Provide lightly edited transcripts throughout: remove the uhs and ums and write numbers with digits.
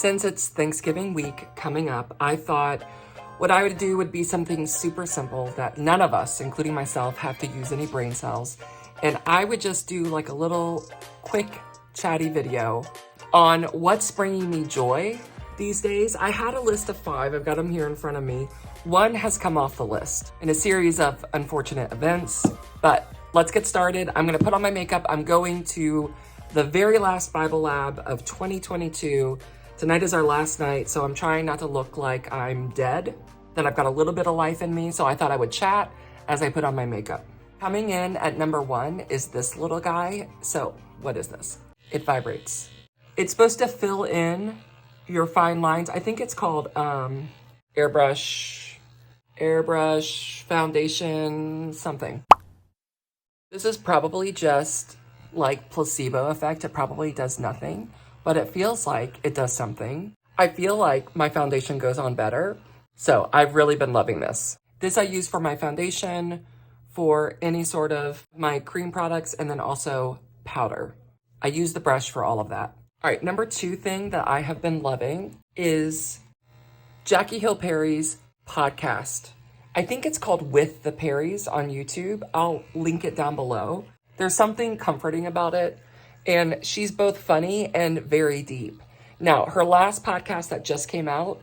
Since it's Thanksgiving week coming up, I thought what I would do would be something super simple that none of us, including myself, have to use any brain cells. And I would just do like a little quick chatty video on what's bringing me joy these days. I had a list of 5. I've got them here in front of me. One has come off the list in a series of unfortunate events, but let's get started. I'm gonna put on my makeup. I'm going to the very last Bible Lab of 2022. Tonight is our last night, so I'm trying not to look like I'm dead, that I've got a little bit of life in me, so I thought I would chat as I put on my makeup. Coming in at number 1 is this little guy. So what is this? It vibrates. It's supposed to fill in your fine lines. I think it's called Airbrush Foundation something. This is probably just like placebo effect. It probably does nothing, but it feels like it does something. I feel like my foundation goes on better. So I've really been loving this. This I use for my foundation, for any sort of my cream products, and then also powder. I use the brush for all of that. All right, number 2 thing that I have been loving is Jackie Hill Perry's podcast. I think it's called With the Perrys on YouTube. I'll link it down below. There's something comforting about it, and she's both funny and very deep. Now, her last podcast that just came out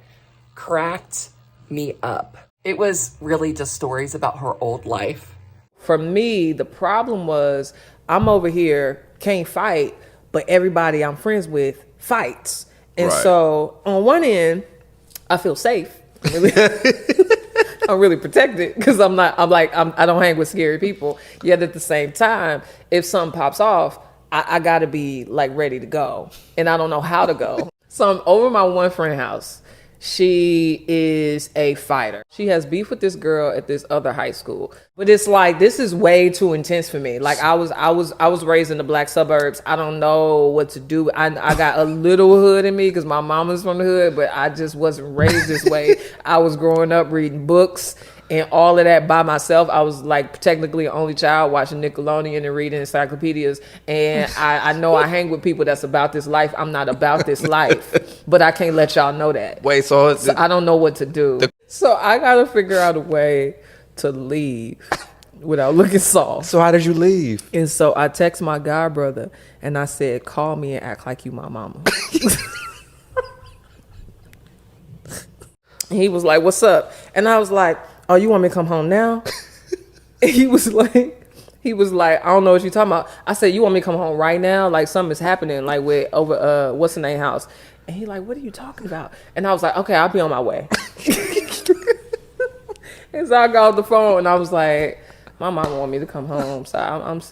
cracked me up. It was really just stories about her old life. For me, the problem was I'm over here, can't fight, but everybody I'm friends with fights. And so on one end, I feel safe. I'm really protected because I don't hang with scary people. Yet at the same time, if something pops off, I gotta be like ready to go. And I don't know how to go. So I'm over my one friend house. She is a fighter. She has beef with this girl at this other high school. But it's like, this is way too intense for me. Like I was raised in the black suburbs. I don't know what to do. I got a little hood in me because my mama's from the hood, but I just wasn't raised this way. I was growing up reading books and all of that by myself. I was like technically an only child watching Nickelodeon and reading encyclopedias. And I know I hang with people that's about this life. I'm not about this life, but I can't let y'all know that. Wait, so I don't know what to do. So I got to figure out a way to leave without looking soft. So how did you leave? And so I text my god brother and I said, call me and act like you my mama. He was like, what's up? And I was like, oh, you want me to come home now? And he was like, I don't know what you're talking about. I said, you want me to come home right now? Like something is happening, like with over what's the name house? And he like, what are you talking about? And I was like, okay, I'll be on my way. And so I got off the phone and I was like, my mama want me to come home, so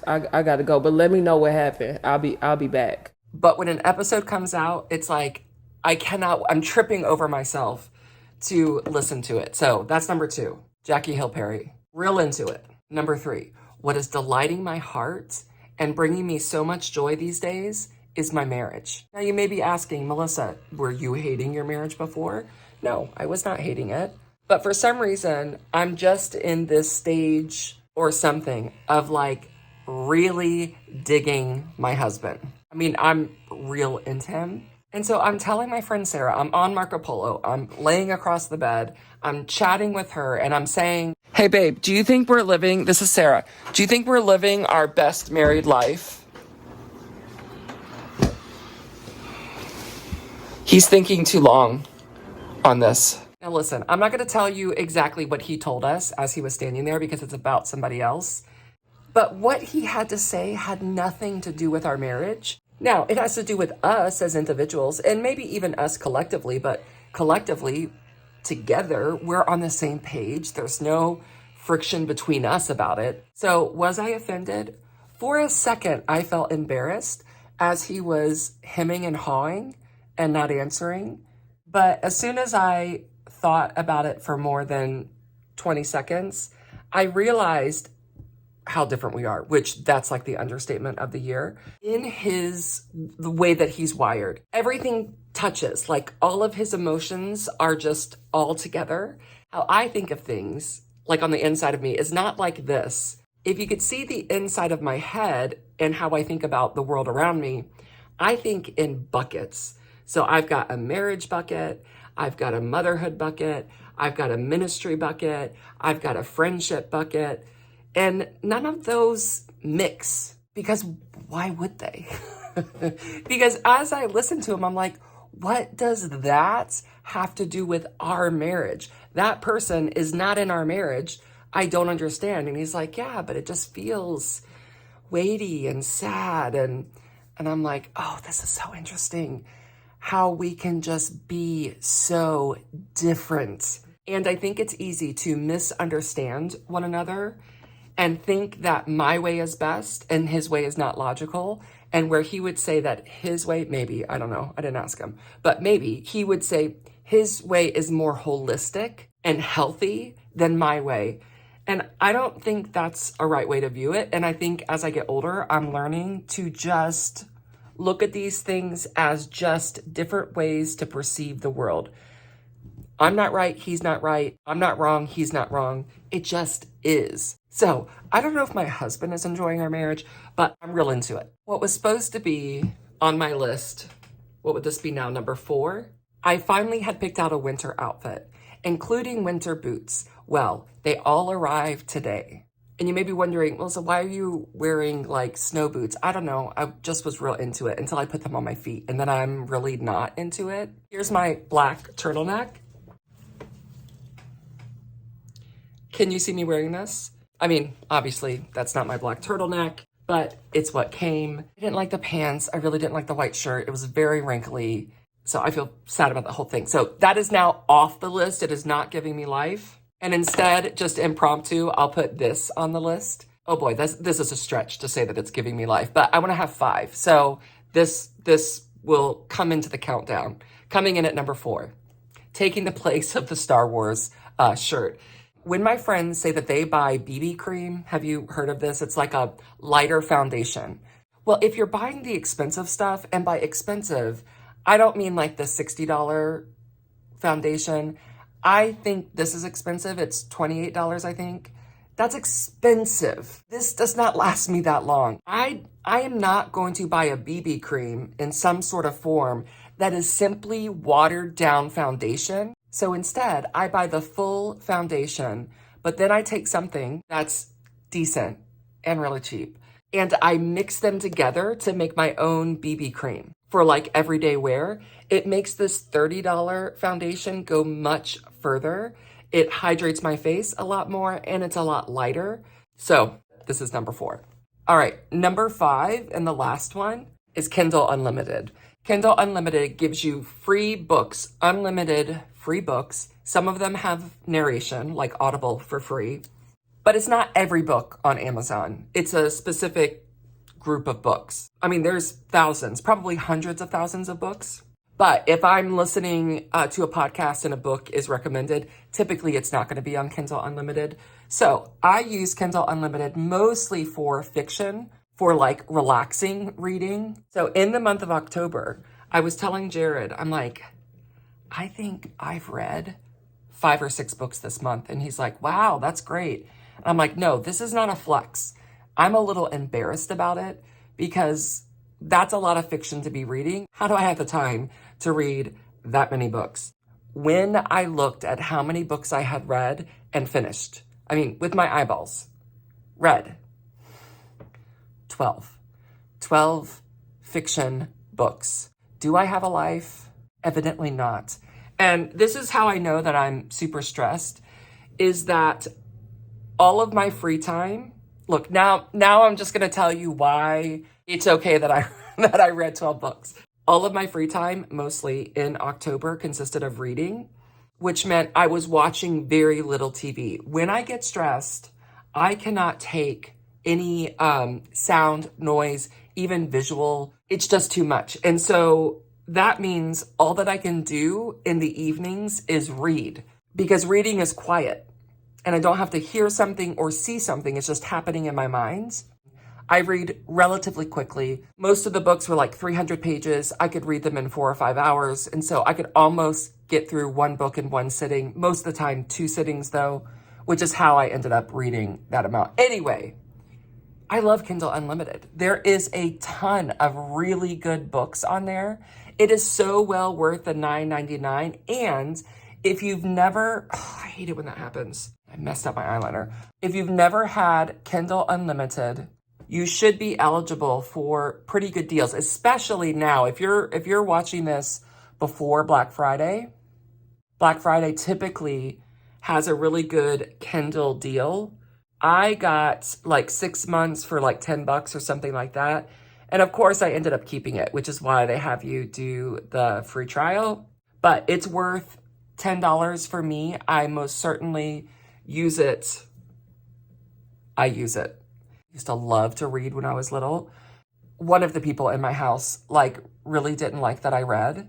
I got to go. But let me know what happened. I'll be back. But when an episode comes out, it's like I'm tripping over myself to listen to it. So that's number 2, Jackie Hill Perry. Real into it. Number 3, what is delighting my heart and bringing me so much joy these days is my marriage. Now you may be asking, Melissa, were you hating your marriage before? No, I was not hating it. But for some reason, I'm just in this stage or something of like really digging my husband. I mean, I'm real into him. And so I'm telling my friend Sarah, I'm on Marco Polo, I'm laying across the bed, I'm chatting with her, and I'm saying, hey babe, do you think we're living, this is Sarah, do you think we're living our best married life? He's thinking too long on this. Now listen, I'm not going to tell you exactly what he told us as he was standing there because it's about somebody else. But what he had to say had nothing to do with our marriage. Now, it has to do with us as individuals and maybe even us collectively, but collectively, together, we're on the same page. There's no friction between us about it. So was I offended? For a second, I felt embarrassed as he was hemming and hawing and not answering. But as soon as I thought about it for more than 20 seconds, I realized how different we are, which that's like the understatement of the year. In the way that he's wired, everything touches, like all of his emotions are just all together. How I think of things, like on the inside of me, is not like this. If you could see the inside of my head and how I think about the world around me, I think in buckets. So I've got a marriage bucket, I've got a motherhood bucket, I've got a ministry bucket, I've got a friendship bucket, and none of those mix, because why would they? Because as I listen to him, I'm like, what does that have to do with our marriage? That person is not in our marriage. I don't understand. And he's like, yeah, but it just feels weighty and sad. And I'm like, oh, this is so interesting how we can just be so different. And I think it's easy to misunderstand one another and think that my way is best and his way is not logical. And where he would say that his way, maybe, I don't know, I didn't ask him, but maybe he would say his way is more holistic and healthy than my way. And I don't think that's a right way to view it. And I think as I get older, I'm learning to just look at these things as just different ways to perceive the world. I'm not right, he's not right. I'm not wrong, he's not wrong. It just is. So I don't know if my husband is enjoying our marriage, but I'm real into it. What was supposed to be on my list, what would this be now, number 4? I finally had picked out a winter outfit, including winter boots. Well, they all arrived today. And you may be wondering, well, so why are you wearing like snow boots? I don't know. I just was real into it until I put them on my feet. And then I'm really not into it. Here's my black turtleneck. Can you see me wearing this? I mean, obviously that's not my black turtleneck, but it's what came. I didn't like the pants. I really didn't like the white shirt. It was very wrinkly. So I feel sad about the whole thing. So that is now off the list. It is not giving me life. And instead, just impromptu, I'll put this on the list. Oh boy, this is a stretch to say that it's giving me life, but I want to have 5. So this will come into the countdown. Coming in at number 4, taking the place of the Star Wars shirt. When my friends say that they buy BB cream, have you heard of this? It's like a lighter foundation. Well, if you're buying the expensive stuff, and by expensive, I don't mean like the $60 foundation. I think this is expensive. It's $28, I think. That's expensive. This does not last me that long. I am not going to buy a BB cream in some sort of form that is simply watered down foundation. So instead, I buy the full foundation, but then I take something that's decent and really cheap, and I mix them together to make my own BB cream for like everyday wear. It makes this $30 foundation go much further. It hydrates my face a lot more, and it's a lot lighter. So this is number 4. All right, number 5, and the last one, is Kindle Unlimited. Kindle Unlimited gives you free books, unlimited free books. Some of them have narration, like Audible for free, but it's not every book on Amazon. It's a specific group of books. I mean, there's thousands, probably hundreds of thousands of books. But if I'm listening to a podcast and a book is recommended, typically it's not going to be on Kindle Unlimited. So I use Kindle Unlimited mostly for fiction, for like relaxing reading. So in the month of October, I was telling Jared, I'm like, I think I've read 5 or 6 books this month. And he's like, wow, that's great. And I'm like, no, this is not a flex. I'm a little embarrassed about it because that's a lot of fiction to be reading. How do I have the time to read that many books? When I looked at how many books I had read and finished, I mean, with my eyeballs, read 12 fiction books. Do I have a life? Evidently not. And this is how I know that I'm super stressed, is that all of my free time, look, now I'm just going to tell you why it's okay that I read 12 books. All of my free time, mostly in October, consisted of reading, which meant I was watching very little TV. When I get stressed, I cannot take any sound, noise, even visual. It's just too much. And so that means all that I can do in the evenings is read, because reading is quiet and I don't have to hear something or see something. It's just happening in my mind. I read relatively quickly. Most of the books were like 300 pages. I could read them in 4 or 5 hours. And so I could almost get through one book in one sitting. Most of the time, 2 sittings though, which is how I ended up reading that amount. Anyway, I love Kindle Unlimited. There is a ton of really good books on there. It is so well worth the $9.99. And if you've never, I hate it when that happens. I messed up my eyeliner. If you've never had Kindle Unlimited, you should be eligible for pretty good deals, especially now. If you're watching this before Black Friday typically has a really good Kindle deal. I got like 6 months for like $10 or something like that. And of course I ended up keeping it, which is why they have you do the free trial. But it's worth $10 for me. I most certainly use it. I use it. I used to love to read when I was little. One of the people in my house like really didn't like that I read.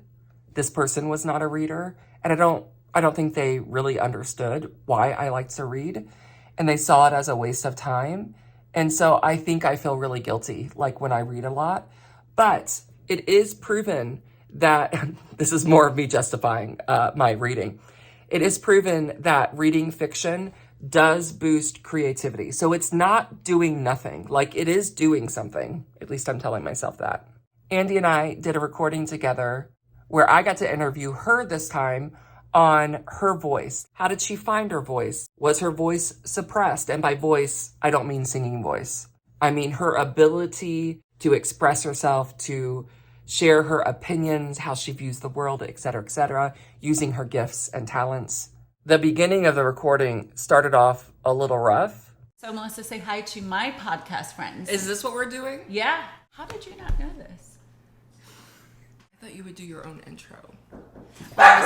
This person was not a reader, and I don't think they really understood why I liked to read, and they saw it as a waste of time. And so I think I feel really guilty like when I read a lot. But it is proven that this is more of me justifying my reading. It is proven that reading fiction does boost creativity. So it's not doing nothing. Like, it is doing something. At least I'm telling myself that. Andy and I did a recording together where I got to interview her this time on her voice. How did she find her voice? Was her voice suppressed? And by voice, I don't mean singing voice. I mean her ability to express herself, to share her opinions, how she views the world, etc., using her gifts and talents. The beginning of the recording started off a little rough. So Melissa, say hi to my podcast friends. Is this what we're doing? Yeah. How did you not know this? I thought you would do your own intro. But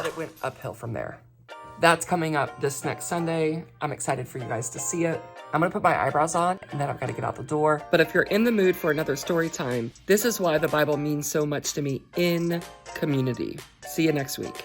it went uphill from there. That's coming up this next Sunday. I'm excited for you guys to see it. I'm gonna put my eyebrows on and then I've got to get out the door. But if you're in the mood for another story time, this is why the Bible means so much to me in community. See you next week.